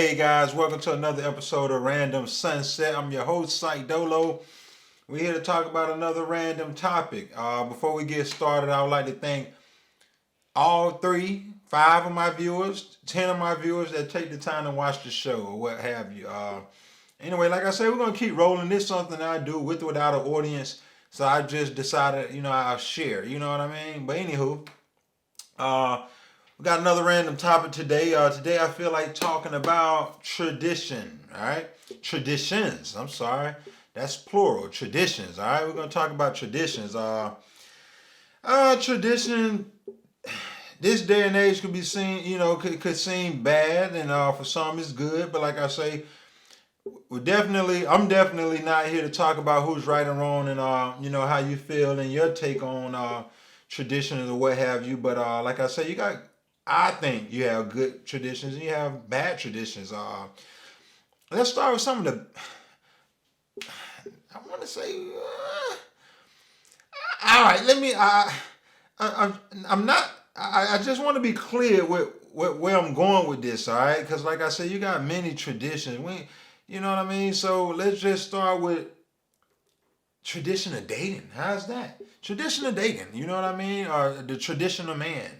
Hey guys, welcome to another episode of Random Sunset. I'm your host, Psych Dolo. We're here to talk about another random topic. Before we get started, I would like to thank all three, five of my viewers, 10 of my viewers that take the time to watch the show or what have you. Anyway, like I said, we're going to keep rolling. This is something I do with or without an audience. So I just decided, I'll share. You know what I mean? But anywho, uh, we got another random topic today. Today I feel like talking about tradition. All right, traditions. I'm sorry, that's plural. Traditions. All right, we're gonna talk about traditions. Tradition. This day and age could be seen, could seem bad, and for some it's good. But like I say, I'm definitely not here to talk about who's right and wrong, and how you feel and your take on traditions or what have you. But like I say, I think you have good traditions and you have bad traditions. Let's start with some of the. I want to say. All right, let me. I'm not. I just want to be clear with where I'm going with this. All right, because like I said, you got many traditions. You know what I mean. So let's just start with tradition of dating. How's that? Tradition of dating. You know what I mean? Or the traditional man.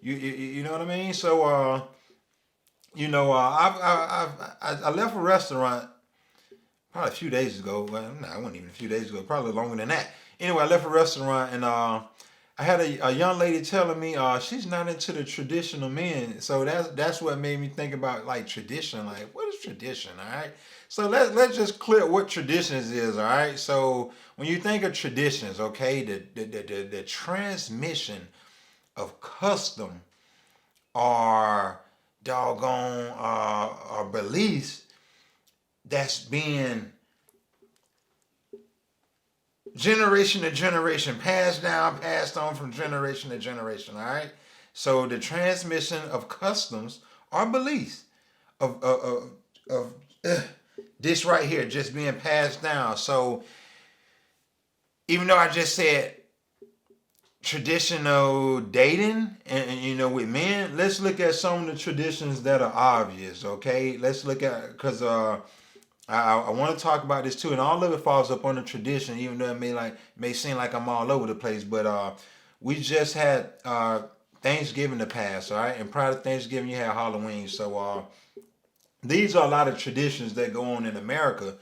You know what I mean? So I left a restaurant probably a few days ago. Well, no, it wasn't even a few days ago. Probably longer than that. Anyway, I left a restaurant and I had a young lady telling me she's not into the traditional men. So that's what made me think about like tradition. Like, what is tradition? All right. So let's just clear what traditions is. All right. So when you think of traditions, okay, the transmission of custom or doggone or beliefs that's being generation to generation, passed on from generation to generation. All right. So the transmission of customs or beliefs of this right here just being passed down. So even though I just said traditional dating and with men, let's look at some of the traditions that are obvious. Okay, let's look at because I want to talk about this too, and all of it falls up on the tradition, even though it may seem like I'm all over the place. But we just had Thanksgiving to pass, all right, and prior to Thanksgiving you had Halloween. So these are a lot of traditions that go on in America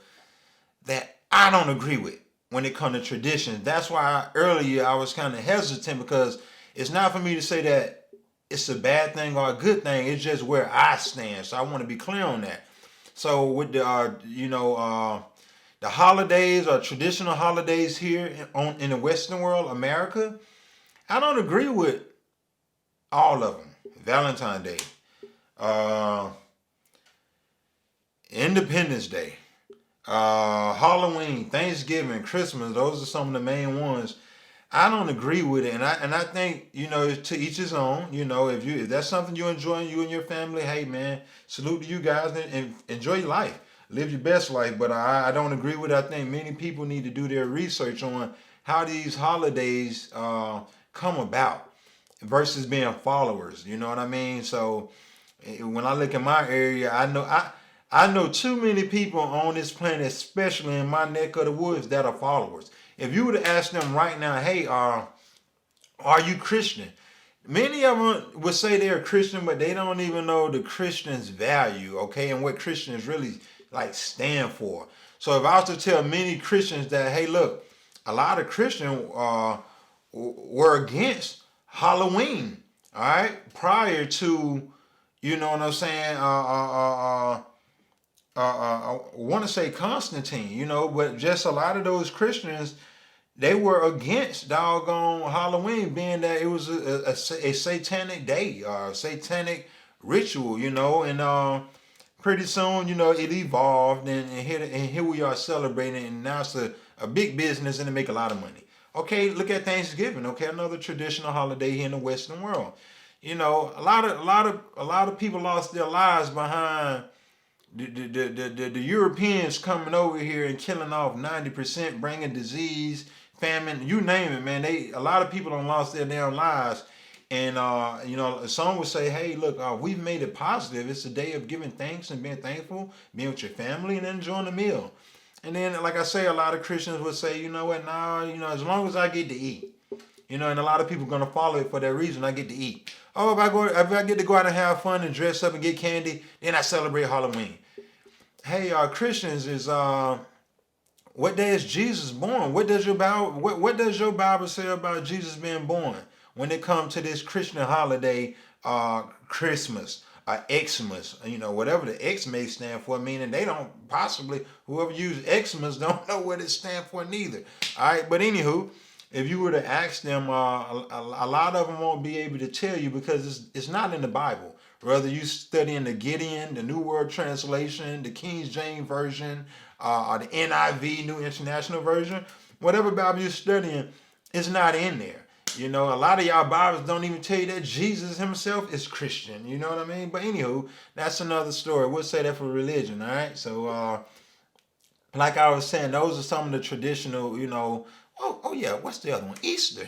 that I don't agree with when it comes to traditions. That's why earlier I was kind of hesitant because it's not for me to say that it's a bad thing or a good thing. It's just where I stand. So I want to be clear on that. So with the holidays or traditional holidays here in the Western world, America, I don't agree with all of them. Valentine's Day, uh, Independence Day, Halloween, Thanksgiving, Christmas. Those are some of the main ones. I don't agree with it, and I think to each his own. If that's something you enjoy, you and your family, hey man, salute to you guys and enjoy your life, live your best life. But I don't agree with it. I think many people need to do their research on how these holidays come about versus being followers. You know what I mean? So when I look at my area, I know too many people on this planet, especially in my neck of the woods, that are followers. If you were to ask them right now, hey, are you Christian? Many of them would say they're Christian, but they don't even know the Christian's value, okay, and what Christians really like stand for. So if I was to tell many Christians that, hey, look, a lot of Christians were against Halloween, all right, prior to, you know what I'm saying, I want to say Constantine, but just a lot of those Christians, they were against doggone Halloween, being that it was a satanic day or a satanic ritual, and pretty soon, it evolved, and here we are celebrating, and now it's a big business and they make a lot of money. Okay, look at Thanksgiving. Okay, another traditional holiday here in the Western world. A lot of people lost their lives behind the Europeans coming over here and killing off 90%, bringing disease, famine, you name it, man. A lot of people don't lost their damn lives And a song would say, "Hey, look, we've made it positive. It's a day of giving thanks and being thankful, being with your family, and enjoying the meal." And then, like I say, a lot of Christians would say, "You know what? Nah, as long as I get to eat." And a lot of people are gonna follow it for that reason. I get to eat. Oh, if I get to go out and have fun and dress up and get candy, then I celebrate Halloween. Hey, Christians, is what day is Jesus born? What does your Bible say about Jesus being born when it comes to this Christian holiday, Christmas, Xmas, whatever the X may stand for, meaning they don't possibly, whoever used Xmas don't know what it stands for neither. All right, but anywho, if you were to ask them, a lot of them won't be able to tell you because it's not in the Bible. Whether you studying the Gideon, the New World Translation, the King James Version, or the NIV, New International Version, whatever Bible you're studying, it's not in there. A lot of y'all Bibles don't even tell you that Jesus himself is Christian. You know what I mean? But anywho, that's another story. We'll say that for religion, all right? So, like I was saying, those are some of the traditional, oh yeah, what's the other one? Easter.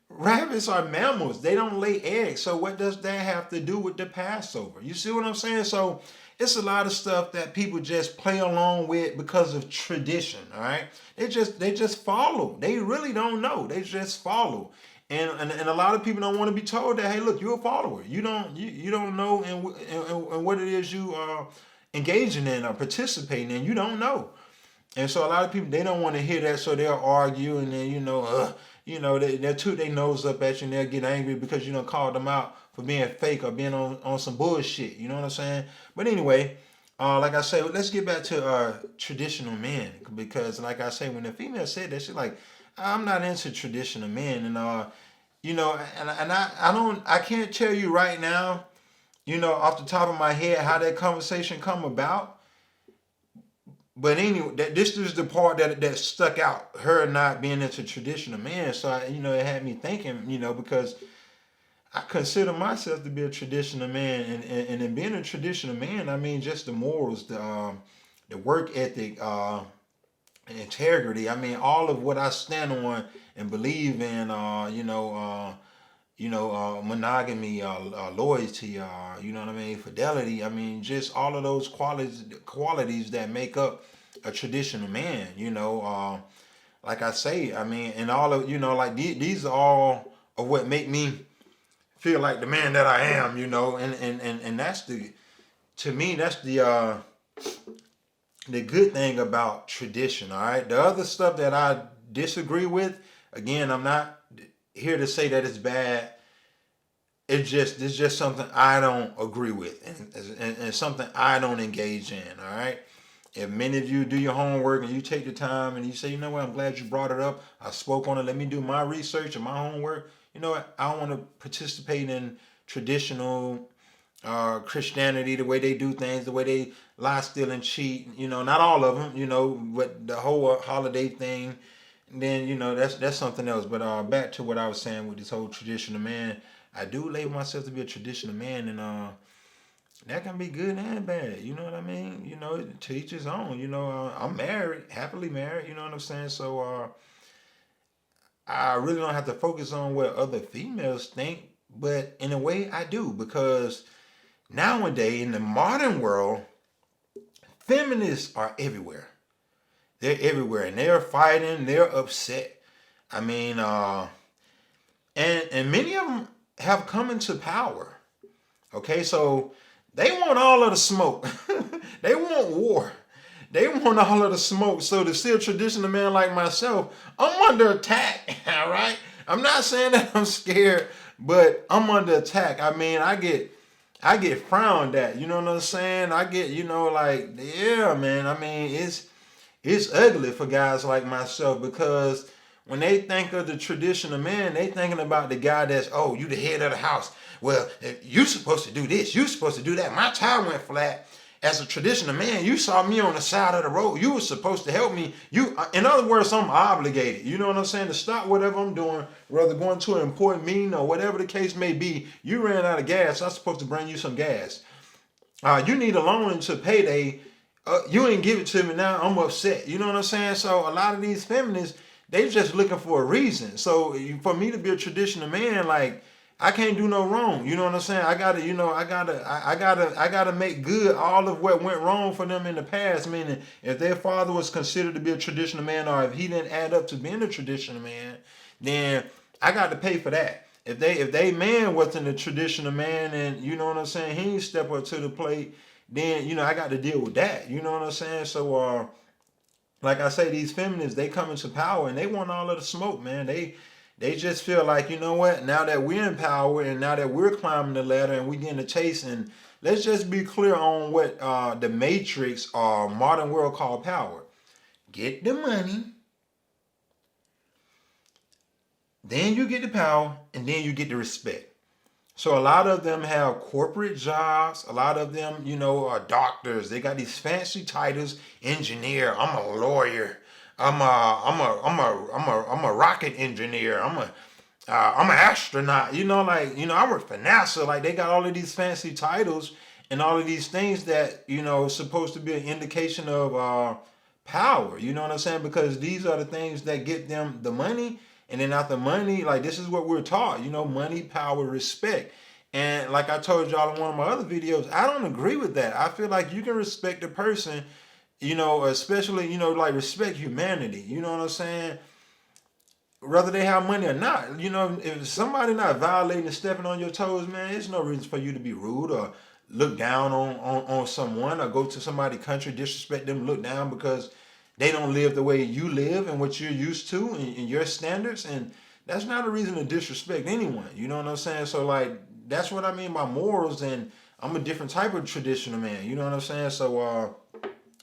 Rabbits are mammals. They don't lay eggs. So what does that have to do with the Passover? You see what I'm saying? So it's a lot of stuff that people just play along with because of tradition. All right. They just follow. They really don't know. They just follow. And a lot of people don't want to be told that, hey, look, you're a follower. You don't know and what it is you are engaging in or participating in. You don't know. And so a lot of people, they don't want to hear that, so they'll argue, and then they'll toot their nose up at you, and they'll get angry because you called them out for being fake or being on some bullshit. You know what I'm saying? But anyway, like I say, let's get back to traditional men, because like I say, when the female said that, she's like, I'm not into traditional men, and I can't tell you right now, off the top of my head how that conversation come about. But anyway, this is the part that stuck out, her not being into traditional men. So, it had me thinking, because I consider myself to be a traditional man. And in being a traditional man, I mean, just the morals, the work ethic, integrity. I mean, all of what I stand on and believe in, monogamy, loyalty, you know what I mean, fidelity. I mean, just all of those qualities that make up a traditional man. Like I say, I mean, and all of like these are all of what make me feel like the man that I am. And that's to me that's the good thing about tradition. All right, the other stuff that I disagree with, again, I'm not here to say that it's bad. It's just something I don't agree with, and something I don't engage in. All right. If many of you do your homework and you take the time and you say, you know what, I'm glad you brought it up. I spoke on it. Let me do my research and my homework. You know what? I want to participate in traditional Christianity, the way they do things, the way they lie, steal, and cheat. Not all of them. But the whole holiday thing. Then that's something else. But back to what I was saying with this whole traditional man. I do label myself to be a traditional man, and that can be good and bad. You know what I mean? To each his own. I'm married, happily married. You know what I'm saying? So I really don't have to focus on what other females think, but in a way I do, because nowadays in the modern world, feminists are everywhere. They're everywhere, and they're fighting. They're upset. I mean, and many of them have come into power. Okay, so they want all of the smoke. They want war. They want all of the smoke. So to see a traditional man like myself, I'm under attack. All right, I'm not saying that I'm scared, but I'm under attack. I mean, I get frowned at. You know what I'm saying? I get, like, yeah, man. I mean, it's ugly for guys like myself, because when they think of the traditional man, they thinking about the guy that's, oh, you the head of the house. Well, you supposed to do this. You supposed to do that. My tire went flat. As a traditional man, you saw me on the side of the road. You were supposed to help me. In other words, I'm obligated. You know what I'm saying? To stop whatever I'm doing, whether going to an important meeting or whatever the case may be. You ran out of gas. I'm supposed to bring you some gas. You need a loan to payday. You ain't give it to me now. I'm upset. You know what I'm saying? So a lot of these feminists, They just looking for a reason. So for me to be a traditional man, like I can't do no wrong. You know what I'm saying? I gotta, I gotta make good all of what went wrong for them in the past. Meaning, if their father was considered to be a traditional man, or if he didn't add up to being a traditional man, then I got to pay for that. If they man wasn't a traditional man, and you know what I'm saying, he ain't step up to the plate, then I got to deal with that. You know what I'm saying? So like I say, these feminists, they come into power and they want all of the smoke, man. They just feel like, you know what, now that we're in power and now that we're climbing the ladder and we getting a chase, and let's just be clear on what the matrix or modern world call power. Get the money, then you get the power, and then you get the respect. So a lot of them have corporate jobs. A lot of them, are doctors. They got these fancy titles: engineer. I'm a lawyer. I'm a rocket engineer. I'm an astronaut. I work for NASA. Like they got all of these fancy titles and all of these things that is supposed to be an indication of power. You know what I'm saying? Because these are the things that get them the money, and then after money, like this is what we're taught. Money, power, respect. And like I told y'all in one of my other videos, I don't agree with that. I feel like you can respect a person, especially like respect humanity. You know what I'm saying? Whether they have money or not. If somebody not violating and stepping on your toes, man, there's no reason for you to be rude or look down on someone, or go to somebody's country, disrespect them, look down because they don't live the way you live and what you're used to and your standards. And that's not a reason to disrespect anyone. You know what I'm saying? So like that's what I mean by morals, and I'm a different type of traditional man. You know what I'm saying? So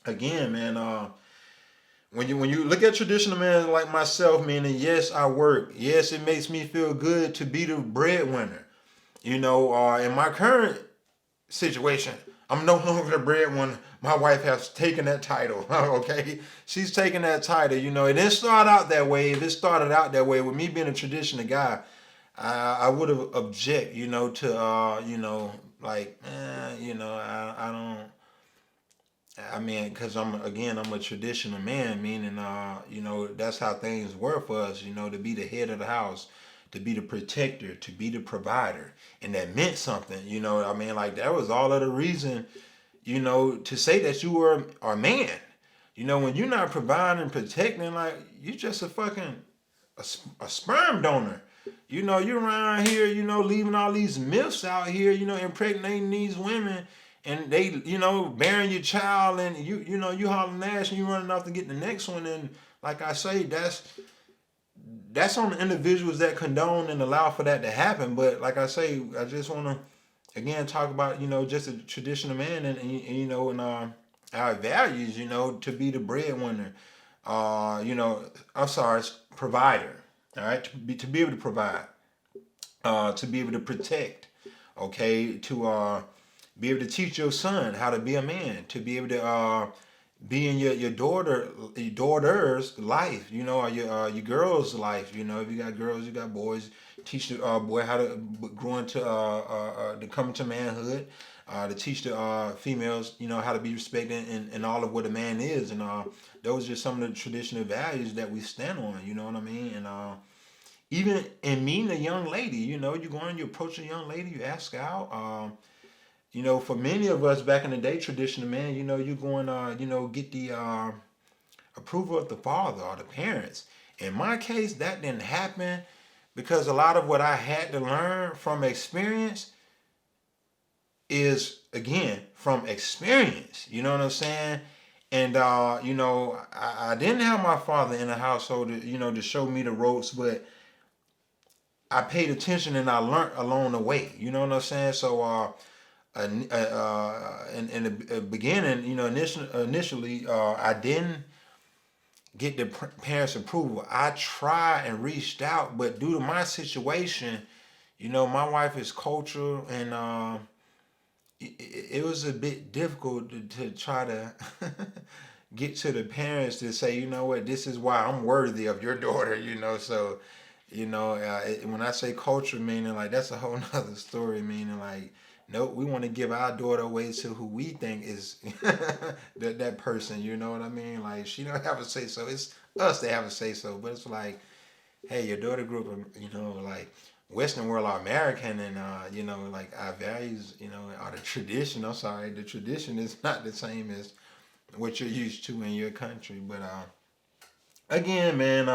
again, man, when you look at traditional men like myself, meaning yes, I work. Yes, it makes me feel good to be the breadwinner. In my current situation, I'm no longer the breadwinner. My wife has taken that title. Okay, she's taken that title. It didn't start out that way. If it started out that way with me being a traditional guy, I would have object. To like, I don't. I mean, because I'm a traditional man, meaning, that's how things work for us, to be the head of the house, to be the protector, to be the provider. And that meant something, I mean, like that was all of the reason, to say that you were a man. When you're not providing and protecting, like, you just a fucking, a sperm donor. You're around here, leaving all these myths out here, impregnating these women, and they, bearing your child, and you hauling ass, and you running off to get the next one. And like I say, that's on the individuals that condone and allow for that to happen. But like I say, I just want to again talk about just a traditional man, and our values, to be the breadwinner, I'm sorry, provider. All right, to be able to provide, to be able to protect, okay, to be able to teach your son how to be a man, to be able to be in your daughter's life, or your girl's life. If you got girls, you got boys. Teach the boy how to grow into to come into manhood. To teach the females, how to be respected and all of what a man is, and those are just some of the traditional values that we stand on. You know what I mean? And even in meeting a young lady, you go and you approach a young lady, you ask out. For many of us back in the day, traditional man, you going, get the approval of the father or the parents. In my case, that didn't happen because a lot of what I had to learn from experience is, again, from experience. You know what I'm saying? And, I didn't have my father in the household, to show me the ropes, but I paid attention and I learned along the way. You know what I'm saying? So, in the beginning, initially, I didn't get the parents' approval. I tried and reached out, but due to my situation, my wife is cultural, and it was a bit difficult to try to get to the parents to say, you know what, this is why I'm worthy of your daughter. So, when I say culture, meaning like that's a whole nother story, meaning like, nope, we want to give our daughter away to who we think is that person. You know what I mean? Like she don't have a say so. It's us to have a say so, but it's like, hey, your daughter grew up, like Western world are American, and like our values, are the tradition. I'm sorry, the tradition is not the same as what you're used to in your country. But again, man,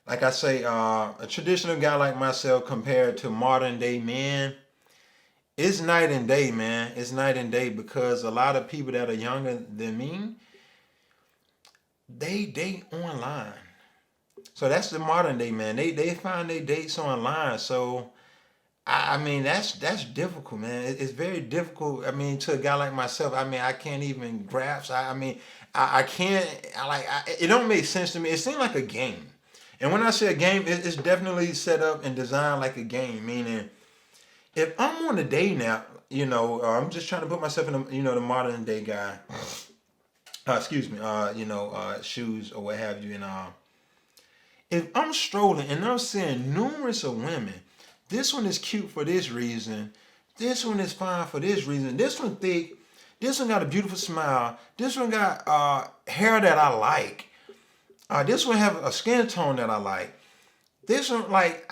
like I say, a traditional guy like myself compared to modern day men, it's night and day, man. It's night and day because a lot of people that are younger than me, they date online. So that's the modern day man. They find their dates online. So I mean that's difficult, man. It's very difficult. I mean, to a guy like myself, I mean I can't even grasp. I mean I can't. It don't make sense to me. It seems like a game. And when I say a game, it's definitely set up and designed like a game. Meaning, if I'm on a day now, I'm just trying to put myself in the modern day guy. Excuse me. Shoes or what have you, and if I'm strolling and I'm seeing numerous of women, this one is cute for this reason, this one is fine for this reason, this one thick, this one got a beautiful smile, this one got hair that I like, this one have a skin tone that I like. This one, like,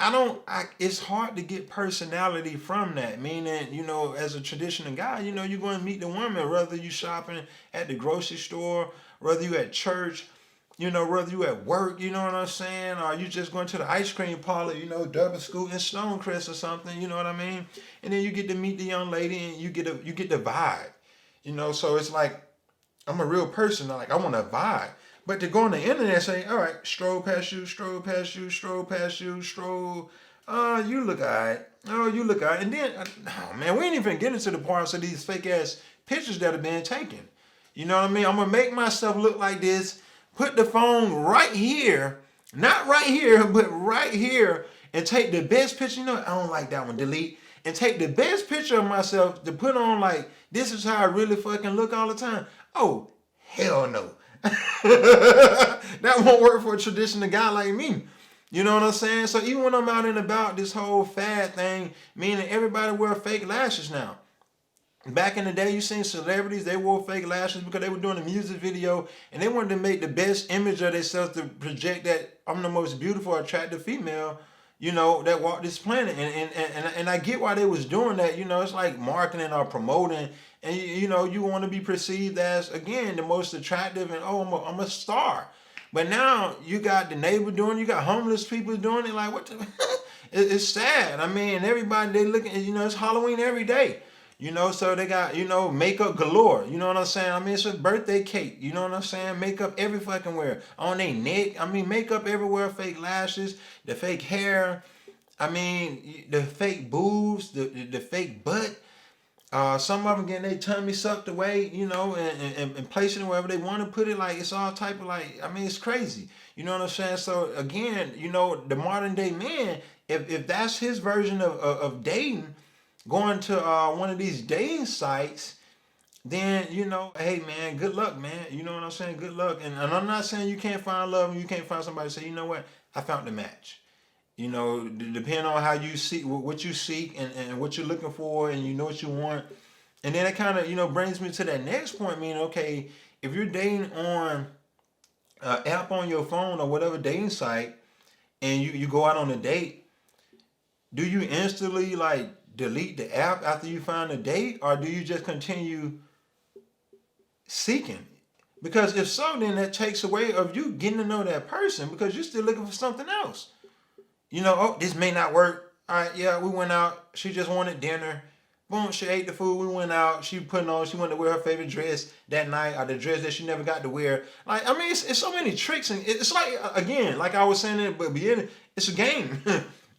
it's hard to get personality from that. Meaning, as a traditional guy, you're going to meet the woman, whether you shopping at the grocery store, whether you at church, whether you at work, you know what I'm saying? Or you just going to the ice cream parlor, Double Scoot in Stonecrest or something, you know what I mean? And then you get to meet the young lady and you get the vibe. So it's like, I'm a real person, like I want to vibe. But to go on the internet and say, all right, stroll past you, stroll past you, stroll past you, stroll, you look all right. Oh, you look all right. And then, oh man, we ain't even getting to the parts of these fake ass pictures that are being taken. You know what I mean? I'm going to make myself look like this, put the phone right here, not right here, but right here, and take the best picture. I don't like that one, delete. And take the best picture of myself to put on like, this is how I really fucking look all the time. Oh, hell no. That won't work for a traditional guy like me. You know what I'm saying? So even when I'm out and about, this whole fad thing, meaning everybody wear fake lashes now. Back in the day, you seen celebrities, they wore fake lashes because they were doing a music video and they wanted to make the best image of themselves to project that I'm the most beautiful, attractive female, that walked this planet. And I get why they was doing that. It's like marketing or promoting. And you want to be perceived as, again, the most attractive, and I'm a star. But now you got the neighbor doing it, you got homeless people doing it. Like, what the it's sad. I mean, everybody, they looking, it's Halloween every day. So they got, makeup galore. You know what I'm saying? I mean, it's a birthday cake. You know what I'm saying? Makeup every fucking where. On their neck. I mean, makeup everywhere. Fake lashes, the fake hair. I mean, the fake boobs, the fake butt. Some of them getting their tummy sucked away, and placing it wherever they want to put it. Like, it's all type of it's crazy. You know what I'm saying? So again, the modern day man, if that's his version of dating, going to one of these dating sites, then, hey man, good luck, man. You know what I'm saying? Good luck. And I'm not saying you can't find love and you can't find somebody to say, you know what, I found the match. Depending on how you seek, what you seek, and what you're looking for, and what you want. And then it kind of, brings me to that next point, meaning, okay, if you're dating on an app on your phone or whatever dating site, and you go out on a date, do you instantly, like, delete the app after you find a date, or do you just continue seeking? Because if so, then that takes away of you getting to know that person, because you're still looking for something else. This may not work. All right, yeah, we went out. She just wanted dinner. Boom, she ate the food. We went out. She wanted to wear her favorite dress that night, or the dress that she never got to wear. Like, I mean, it's so many tricks. And it's like, again, like I was saying at the beginning, it's a game.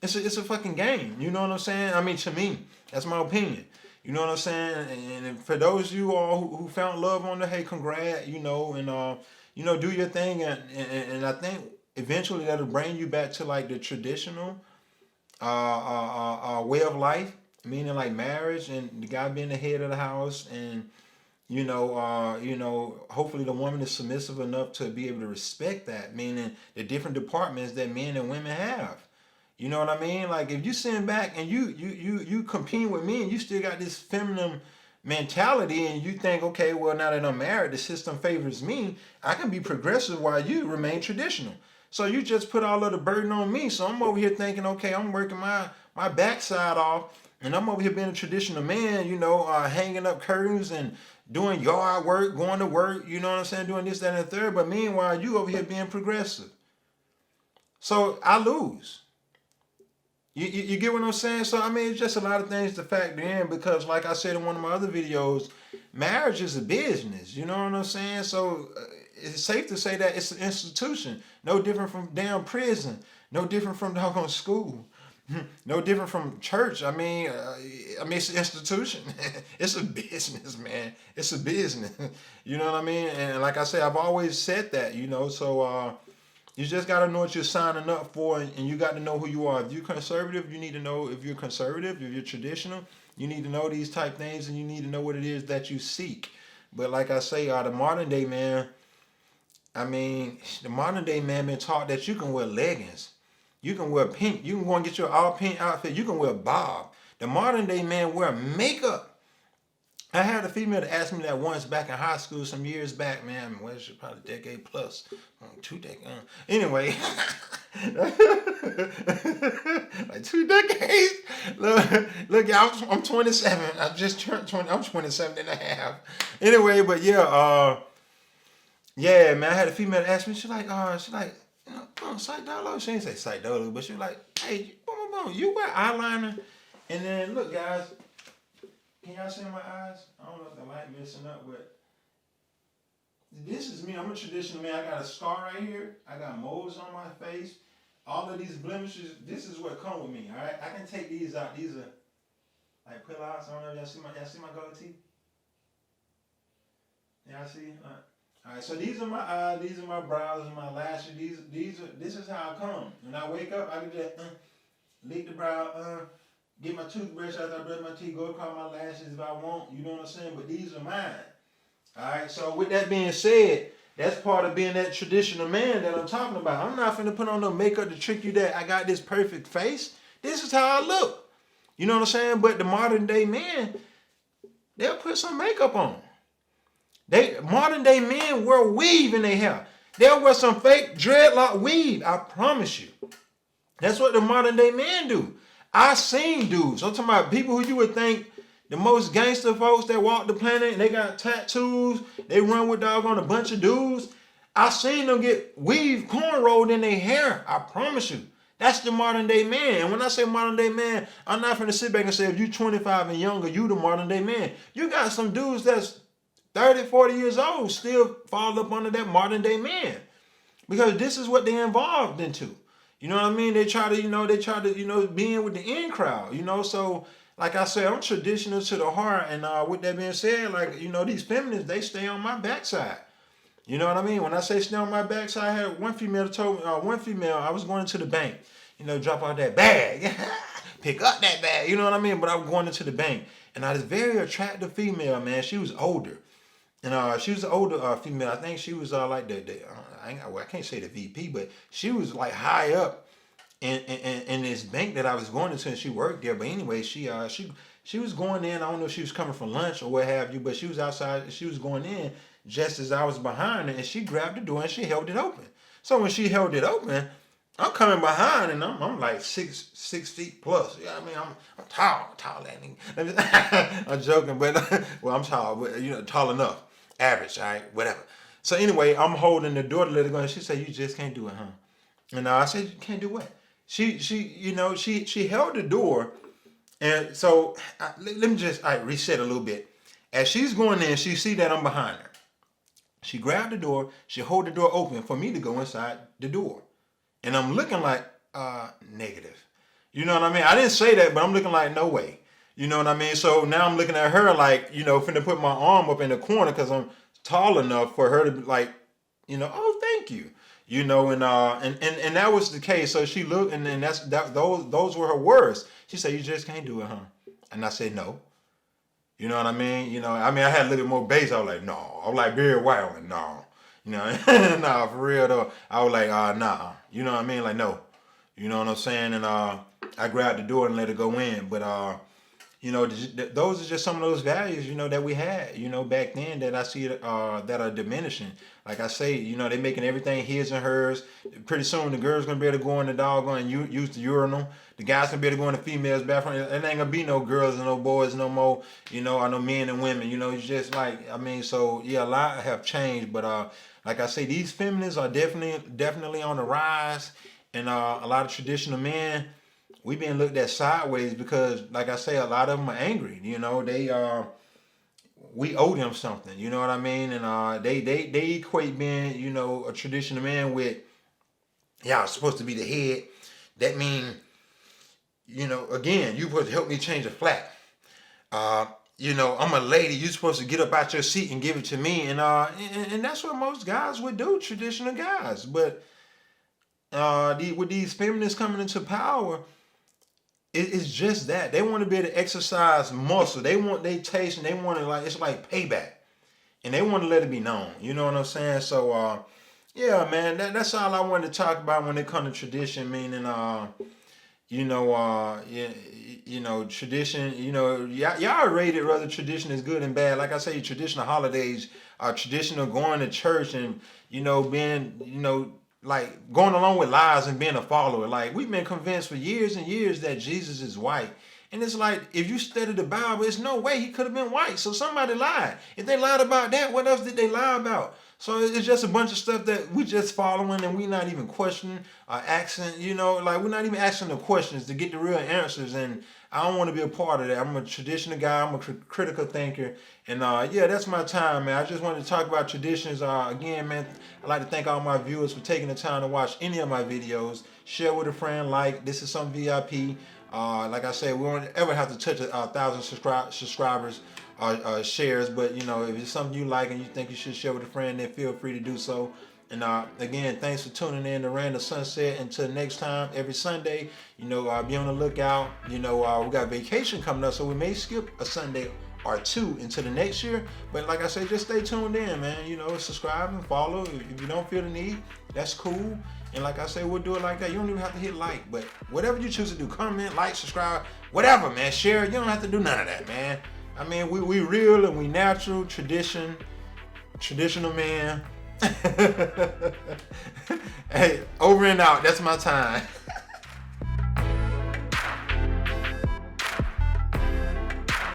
It's a fucking game. You know what I'm saying? I mean, to me, that's my opinion. You know what I'm saying? And for those of you all who found love on the, hey, congrats, and do your thing. And I think eventually that'll bring you back to like the traditional way of life, meaning like marriage and the guy being the head of the house, and hopefully the woman is submissive enough to be able to respect that, meaning the different departments that men and women have. You know what I mean? Like, if you sitting back and you competing with me and you still got this feminine mentality, and you think, okay, well, now that I'm married, the system favors me. I can be progressive while you remain traditional. So you just put all of the burden on me. So I'm over here thinking, okay, I'm working my backside off, and I'm over here being a traditional man, hanging up curtains and doing yard work, going to work, you know what I'm saying, doing this, that, and the third. But meanwhile, you over here being progressive. So I lose. You get what I'm saying? So, I mean, it's just a lot of things to factor in because, like I said in one of my other videos, marriage is a business. You know what I'm saying? So, it's safe to say that it's an institution. No different from damn prison. No different from doggone school. No different from church. It's an institution. It's a business, man. It's a business. You know what I mean? And like I said, I've always said that, so you just got to know what you're signing up for, and you got to know who you are. If you're conservative, you need to know if you're conservative. If you're traditional, you need to know these type things, and you need to know what it is that you seek. But like I say, the modern day man, the modern day man been taught that you can wear leggings. You can wear pink. You can go and get your all pink outfit. You can wear bob. The modern day man wear makeup. I had a female that asked me that once back in high school some years back, man. Well, she probably a decade plus, 2 decades. Anyway, like 2 decades. Look, y'all, I'm 27. I just turned 20. I'm 27 and a half. Anyway, but yeah, man. I had a female that asked me. She like, psych dollar. She didn't say psych dollar, but she was like, hey, boom, boom, boom. You wear eyeliner, and then look, guys. Can y'all see my eyes? I don't know if the light messing up, but this is me. I'm a traditional man. I got a scar right here. I got moles on my face. All of these blemishes, this is what come with me, all right? I can take these out. These are like pull-outs. I don't know if y'all see my goatee? Y'all see? All right, so these are my eyes. These are my brows and my lashes. This is how I come. When I wake up, I can just lick the brow, get my toothbrush after I brush my teeth, go across my lashes if I want, you know what I'm saying? But these are mine. Alright, so with that being said, that's part of being that traditional man that I'm talking about. I'm not finna put on no makeup to trick you that I got this perfect face. This is how I look. You know what I'm saying? But the modern day man, they'll put some makeup on. Modern day men wear weave in their hair. They'll wear some fake dreadlock weave, I promise you. That's what the modern day men do. I seen dudes. I'm talking about people who you would think the most gangster folks that walk the planet and they got tattoos. They run with doggone a bunch of dudes. I seen them get weave cornrowed in their hair. I promise you. That's the modern day man. And when I say modern day man, I'm not finna sit back and say if you 25 and younger, you the modern day man. You got some dudes that's 30, 40 years old still fall up under that modern day man. Because this is what they involved into. You know what I mean? They try to, be in with the in crowd, So, like I said, I'm traditional to the heart. And with that being said, these feminists, they stay on my backside. You know what I mean? When I say stay on my backside, I had one female told me, I was going into the bank, drop out that bag, pick up that bag, you know what I mean? But I was going into the bank. And I was very attractive female, man. She was older. And she was an older female. I think she was like I can't say the VP, but she was like high up in this bank that I was going into, and she worked there. But anyway, she was going in. I don't know if she was coming from lunch or what have you, but she was outside. She was going in just as I was behind her, and she grabbed the door and she held it open. So when she held it open, I'm coming behind, and I'm like 6 feet plus. Yeah, I mean I'm tall that nigga. I'm joking, but well, I'm tall, but tall enough. Average, all right, whatever. So anyway, I'm holding the door to let her go, and she said, "You just can't do it, huh?" And I said, "You can't do what?" She held the door, and so let me just reset a little bit. As she's going in, she see that I'm behind her. She grabbed the door. She hold the door open for me to go inside the door, and I'm looking like negative. You know what I mean? I didn't say that, but I'm looking like no way. You know what I mean? So now I'm looking at her like, finna put my arm up in the corner because I'm tall enough for her to be like, oh, thank you. And that was the case. So she looked, and then those were her words. She said, "You just can't do it, huh?" And I said, "No." You know what I mean? I had a little bit more bass. I was like, "No." I was like Barry White. I was like, "No." Nah, for real though. I was like, nah. You know what I mean? Like, no. You know what I'm saying? And I grabbed the door and let her go in. But you know, those are just some of those values, you know, that we had, you know, back then that I see that are diminishing. Like I say, you know, they making everything his and hers. Pretty soon, the girls gonna be able to go in the doggone and use the urinal. The guys gonna be able to go in the females' bathroom. It ain't gonna be no girls and no boys no more, you know, or no men and women. You know, it's just like, I mean, so yeah, a lot have changed, but like I say, these feminists are definitely on the rise, and a lot of traditional men, we being looked at sideways because, like I say, a lot of them are angry. You know, we owe them something. You know what I mean? And they equate being, you know, a traditional man with, y'all supposed to be the head. That mean, you know, again, you supposed to help me change a flat. You know, I'm a lady. You supposed to get up out your seat and give it to me, and that's what most guys would do, traditional guys. But with these feminists coming into power, it's just that they want to be able to exercise muscle. They want their taste, and they want to, like, it's like payback, and they want to let it be known. You know what I'm saying? So yeah, man, that's all I wanted to talk about when it comes to tradition. Meaning, you know, yeah, you know, tradition. You know, y'all rated whether tradition is good and bad. Like I say, traditional holidays are traditional, going to church and, you know, being, you know, like going along with lies and being a follower. Like, we've been convinced for years and years that Jesus is white. And it's like, if you study the Bible, there's no way he could have been white. So somebody lied. If they lied about that, what else did they lie about? So it's just a bunch of stuff that we just following, and we not even questioning or asking, you know, like, we're not even asking the questions to get the real answers. And I don't want to be a part of that. I'm a traditional guy. I'm a critical thinker. And yeah, that's my time, man. I just wanted to talk about traditions. Again, man, I'd like to thank all my viewers for taking the time to watch any of my videos. Share with a friend. Like, this is some VIP. Like I said, we won't ever have to touch 1,000 subscribers or shares, but, you know, if it's something you like and you think you should share with a friend, then feel free to do so. And again, thanks for tuning in to Random Sunset. Until next time, every Sunday, you know, be on the lookout. You know, we got vacation coming up, so we may skip a Sunday or two into the next year. But like I say, just stay tuned in, man. You know, subscribe and follow. If you don't feel the need, that's cool. And like I say, we'll do it like that. You don't even have to hit like, but whatever you choose to do, comment, like, subscribe, whatever, man. Share. You don't have to do none of that, man. I mean, we real and we natural, traditional man. Hey, over and out. That's my time.